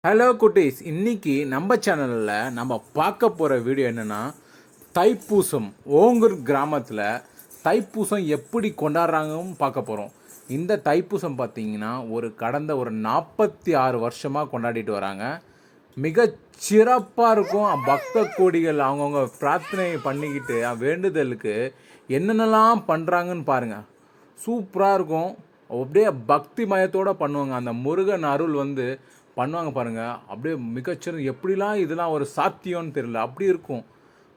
Hello குட்டீஸ், இன்னைக்கு நம்ம சேனலில் நம்ம பார்க்க போகிற வீடியோ என்னென்னா தைப்பூசம். ஓங்கூர் கிராமத்தில் தைப்பூசம் எப்படி கொண்டாடுறாங்கன்னு பார்க்க போகிறோம். இந்த தைப்பூசம் பார்த்திங்கன்னா கடந்த 46 வருஷமாக கொண்டாடிட்டு வராங்க. மிக சிறப்பாக இருக்கும். பக்த கோடிகள் அவங்கவுங்க பிரார்த்தனை பண்ணிக்கிட்டு வேண்டுதலுக்கு என்னென்னலாம் பண்ணுறாங்கன்னு பாருங்கள். சூப்பராக இருக்கும். அப்படியே பக்தி மயத்தோடு பண்ணுவாங்க. அந்த முருகன் அருள் பண்ணுவாங்க பாருங்கள். அப்படியே மிகச்சிறந்த எப்படிலாம் இதெல்லாம் ஒரு சாத்தியம்னு தெரியல, அப்படி இருக்கும்.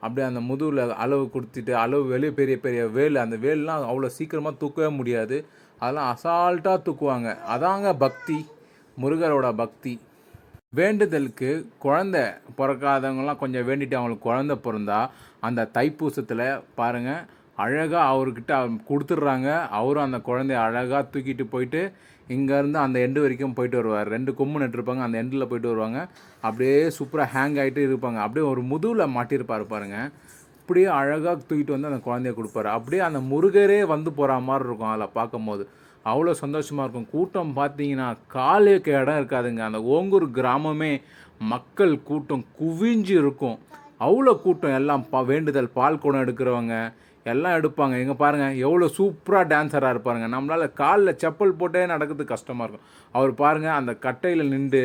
அப்படியே அந்த முதுகில் அளவு கொடுத்துட்டு வெளியே பெரிய பெரிய வேல், அந்த வேல்லாம் அவ்வளோ சீக்கிரமாக தூக்கவே முடியாது. அதெல்லாம் அசால்ட்டாக தூக்குவாங்க. அதாங்க பக்தி, முருகரோட பக்தி. வேண்டுதலுக்கு குழந்தை பிறக்காதவங்களாம் கொஞ்சம் வேண்டிட்டு அவங்களுக்கு குழந்தை பிறந்தா அந்த தைப்பூசத்தில் பாருங்கள் அழகாக அவர்கிட்ட கொடுத்துட்றாங்க. அவரும் அந்த குழந்தைய அழகாக தூக்கிட்டு போயிட்டு இங்கேருந்து அந்த எண்டு வரைக்கும் போயிட்டு வருவார். 2 கொம்பு நட்டுருப்பாங்க, அந்த எண்டில் போயிட்டு வருவாங்க. அப்படியே சூப்பராக ஹேங் ஆகிட்டு இருப்பாங்க. அப்படியே ஒரு முதுகில் மாட்டியிருப்பார் பாருங்கள். அப்படியே அழகாக தூக்கிட்டு அந்த குழந்தைய கொடுப்பாரு. அப்படியே அந்த முருகரே போகிற மாதிரி இருக்கும். அதில் பார்க்கும்போது அவ்வளோ சந்தோஷமாக இருக்கும். கூட்டம் பார்த்தீங்கன்னா காலுக்கு இடம் இருக்காதுங்க. அந்த ஓங்கூர் கிராமமே மக்கள் கூட்டம் குவிஞ்சு இருக்கும். அவ்வளோ கூட்டம். எல்லாம் வேண்டுதல் பால் குடம் எடுக்கிறவங்க எல்லாம் எடுப்பாங்க. எங்கே பாருங்கள் எவ்வளோ சூப்பராக டான்ஸராக இருப்பாருங்க. நம்மளால் காலில் செப்பல் போட்டே நடக்கிறது கஷ்டமாக இருக்கும். அவர் பாருங்கள் அந்த கட்டையில் நின்று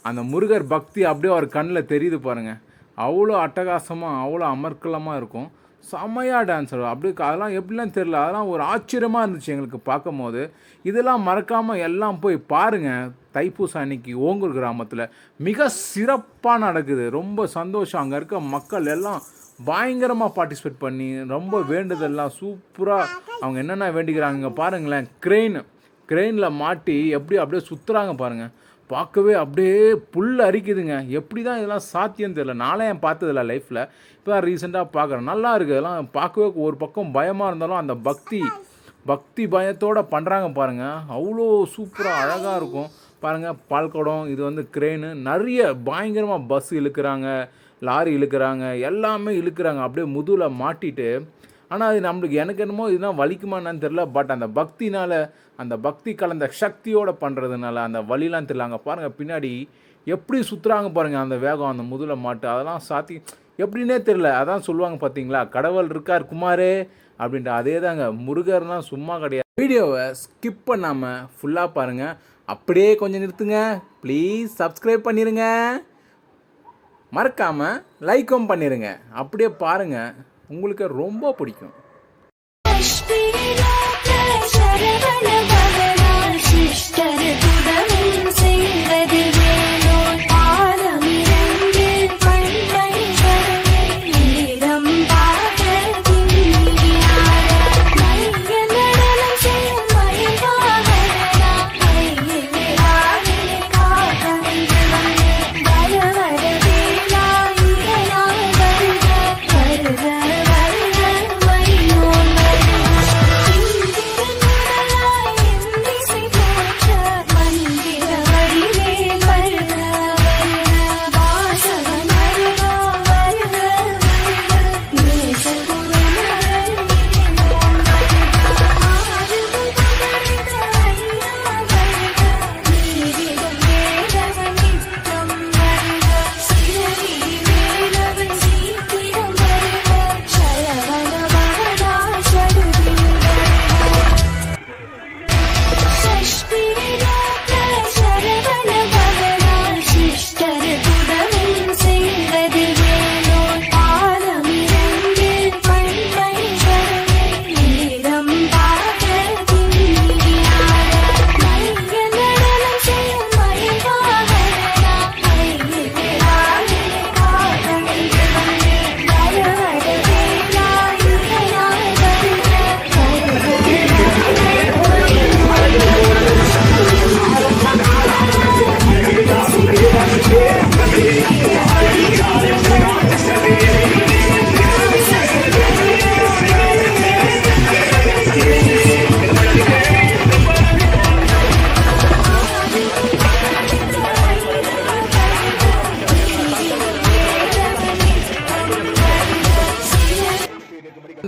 அந்த முருகர் பக்தி அப்படியே அவர் கண்ணில் தெரியுது பாருங்கள். அவ்வளோ அட்டகாசமாக அவ்வளோ அமர்க்கலமாக இருக்கும். செம்மையாக டான்ஸர். அப்படி அதெல்லாம் எப்படிலாம் தெரியல. அதெல்லாம் ஒரு ஆச்சரியமாக இருந்துச்சு எங்களுக்கு பார்க்கும் போது. இதெல்லாம் மறக்காமல் எல்லாம் போய் பாருங்கள். தைப்பூசம் அன்னைக்கு ஓங்கூர் கிராமத்தில் மிக சிறப்பாக நடக்குது. ரொம்ப சந்தோஷம். அங்கே இருக்க மக்கள் எல்லாம் பயங்கரமாக பார்ட்டிசிபேட் பண்ணி ரொம்ப வேண்டுதல்லாம் சூப்பராக அவங்க என்னென்ன வேண்டிக்கிறாங்க பாருங்களேன். க்ரெயினில் மாட்டி அப்படியே சுற்றுறாங்க பாருங்கள். பார்க்கவே அப்படியே புல் அரிக்குதுங்க. எப்படி தான் இதெல்லாம் சாத்தியம் தெரியல. நானே பார்த்ததில்ல லைஃப்பில். இப்போ தான் ரீசெண்டாக பார்க்குறேன். நல்லா இருக்குது. அதெல்லாம் பார்க்கவே ஒரு பக்கம் பயமாக இருந்தாலும் அந்த பக்தி பயத்தோடு பண்ணுறாங்க பாருங்கள். அவ்வளோ சூப்பராக அழகாக இருக்கும் பாருங்கள். பால்குடம் இது க்ரெயின் நிறைய பயங்கரமாக பஸ் இழுக்கிறாங்க, லாரி இழுக்கிறாங்க, எல்லாமே இழுக்கிறாங்க. அப்படியே முதுகில் மாட்டிட்டு. ஆனால் அது நம்மளுக்கு எனக்கு என்னமோ இதுதான் வலிக்குமான்னு தெரில. பட் அந்த பக்தினால், அந்த பக்தி கலந்த சக்தியோடு பண்ணுறதுனால அந்த வலிலாம் தெரியலாங்க. பாருங்கள் பின்னாடி எப்படி சுற்றுறாங்க பாருங்கள். அந்த வேகம் அந்த முதுகில் மாட்டு அதெல்லாம் சாத்தி எப்படின்னே தெரில. அதான் சொல்லுவாங்க பார்த்தீங்களா, கடவுள் இருக்கார் குமாரே அப்படின்ட்டு. அதே தாங்க, முருகர்னால் சும்மா கிடையாது. வீடியோவை ஸ்கிப் பண்ணாமல் ஃபுல்லாக பாருங்கள். அப்படியே கொஞ்சம் நிறுத்துங்க ப்ளீஸ். சப்ஸ்கிரைப் பண்ணிடுங்க, மறக்காமல் லைக்கும் பண்ணிடுங்க. அப்படியே பாருங்கள், உங்களுக்கு ரொம்ப பிடிக்கும்.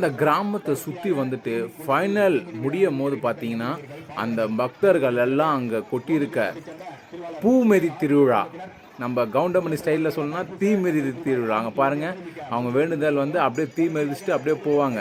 அந்த கிராமத்தை சுற்றி வந்துட்டு ஃபைனல் முடியும் போது பார்த்தீங்கன்னா அந்த பக்தர்கள் எல்லாம் அங்கே கொட்டியிருக்க பூமெதி திருவிழா, நம்ம கவுண்டமணி ஸ்டைலில் சொல்லணும்னா தீ மிதி திருவிழா. அங்கே பாருங்கள், அவங்க வேண்டுதல் வந்து அப்படியே தீ மிதிச்சுட்டு அப்படியே போவாங்க.